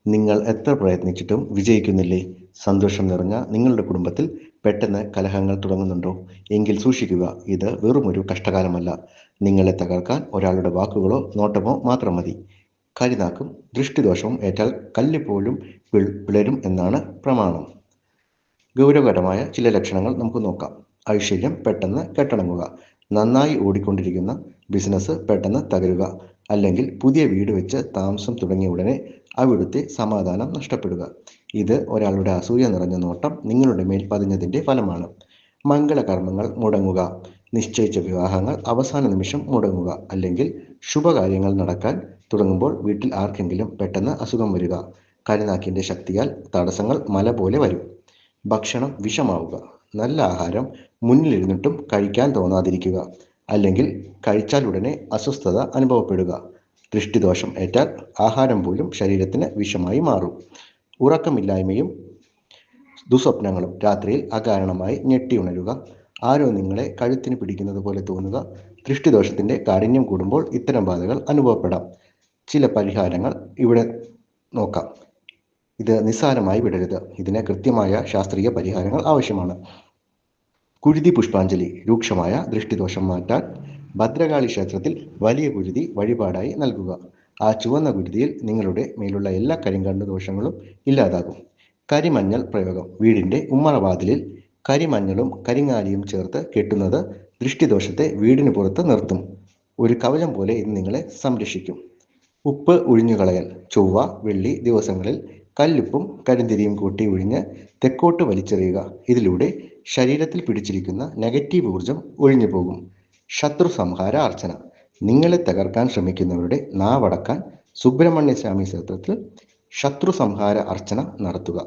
നിങ്ങൾ എത്ര പ്രയത്നിച്ചിട്ടും വിജയിക്കുന്നില്ലേ? സന്തോഷം നിറഞ്ഞ നിങ്ങളുടെ കുടുംബത്തിൽ പെട്ടെന്ന് കലഹങ്ങൾ തുടങ്ങുന്നുണ്ടോ? എങ്കിൽ സൂക്ഷിക്കുക, ഇത് വെറുമൊരു കഷ്ടകാലമല്ല. നിങ്ങളെ തകർക്കാൻ ഒരാളുടെ വാക്കുകളോ നോട്ടമോ മാത്രം മതി. കരിനാക്കും ദൃഷ്ടിദോഷവും ഏറ്റാൽ കല്ല് പോലും പിളരും എന്നാണ് പ്രമാണം. ഗൗരവകരമായ ചില ലക്ഷണങ്ങൾ നമുക്ക് നോക്കാം. ഐശ്വര്യം പെട്ടെന്ന് കെട്ടടങ്ങുക, നന്നായി ഓടിക്കൊണ്ടിരിക്കുന്ന ബിസിനസ് പെട്ടെന്ന് തകരുക, അല്ലെങ്കിൽ പുതിയ വീട് വെച്ച് താമസം തുടങ്ങിയ ഉടനെ അവിടുത്തെ സമാധാനം നഷ്ടപ്പെടുക. ഇത് ഒരാളുടെ അസൂയ നിറഞ്ഞ നോട്ടം നിങ്ങളുടെ മേൽ പതിഞ്ഞതിൻ്റെ ഫലമാണ്. മംഗളകർമ്മങ്ങൾ മുടങ്ങുക, നിശ്ചയിച്ച വിവാഹങ്ങൾ അവസാന നിമിഷം മുടങ്ങുക, അല്ലെങ്കിൽ ശുഭകാര്യങ്ങൾ നടക്കാൻ തുടങ്ങുമ്പോൾ വീട്ടിൽ ആർക്കെങ്കിലും പെട്ടെന്ന് അസുഖം വരിക. കരിനാക്കിൻ്റെ ശക്തിയാൽ തടസ്സങ്ങൾ മല പോലെ വരും. ഭക്ഷണം വിഷമാവുക, നല്ല ആഹാരം മുന്നിലിരുന്നിട്ടും കഴിക്കാൻ തോന്നാതിരിക്കുക, അല്ലെങ്കിൽ കഴിച്ചാൽ ഉടനെ അസ്വസ്ഥത അനുഭവപ്പെടുക. ദൃഷ്ടിദോഷം ഏറ്റാൽ ആഹാരം പോലും ശരീരത്തിന് വിഷമായി മാറും. ഉറക്കമില്ലായ്മയും ദുസ്വപ്നങ്ങളും, രാത്രിയിൽ അകാരണമായി ഞെട്ടിയുണരുക, ആരോ നിങ്ങളെ കഴുത്തിന് പിടിക്കുന്നത് പോലെ തോന്നുക. ദൃഷ്ടിദോഷത്തിൻ്റെ കാഠിന്യം കൂടുമ്പോൾ ഇത്തരം ബാധകൾ അനുഭവപ്പെടാം. ചില പരിഹാരങ്ങൾ ഇവിടെ നോക്കാം. ഇത് നിസ്സാരമായി വിടരുത്. ഇതിന് കൃത്യമായ ശാസ്ത്രീയ പരിഹാരങ്ങൾ ആവശ്യമാണ്. കുരുതി പുഷ്പാഞ്ജലി. രൂക്ഷമായ ദൃഷ്ടിദോഷം മാറ്റാൻ ഭദ്രകാളി ക്ഷേത്രത്തിൽ വലിയ കുരുതി വഴിപാടായി നൽകുക. ആ ചുവന്ന കുരുതിയിൽ നിങ്ങളുടെ മേലുള്ള എല്ലാ കരിങ്കണ്ണ് ദോഷങ്ങളും ഇല്ലാതാകും. കരിമഞ്ഞൾ പ്രയോഗം. വീടിൻ്റെ ഉമ്മറവാതിലിൽ കരിമഞ്ഞളും കരിങ്ങാലിയും ചേർത്ത് കെട്ടുന്നത് ദൃഷ്ടിദോഷത്തെ വീടിന് പുറത്ത് നിർത്തും. ഒരു കവചം പോലെ ഇത് നിങ്ങളെ സംരക്ഷിക്കും. ഉപ്പ് ഒഴിഞ്ഞുകളയൽ. ചൊവ്വ വെള്ളി ദിവസങ്ങളിൽ കല്ലുപ്പും കരിന്തിരിയും കൂട്ടി ഒഴിഞ്ഞ് തെക്കോട്ട് വലിച്ചെറിയുക. ഇതിലൂടെ ശരീരത്തിൽ പിടിച്ചിരിക്കുന്ന നെഗറ്റീവ് ഊർജം ഒഴിഞ്ഞു പോകും. ശത്രു സംഹാര അർച്ചന. നിങ്ങളെ തകർക്കാൻ ശ്രമിക്കുന്നവരുടെ നാവടക്കാൻ സുബ്രഹ്മണ്യ സ്വാമി ക്ഷേത്രത്തിൽ ശത്രു സംഹാര അർച്ചന നടത്തുക.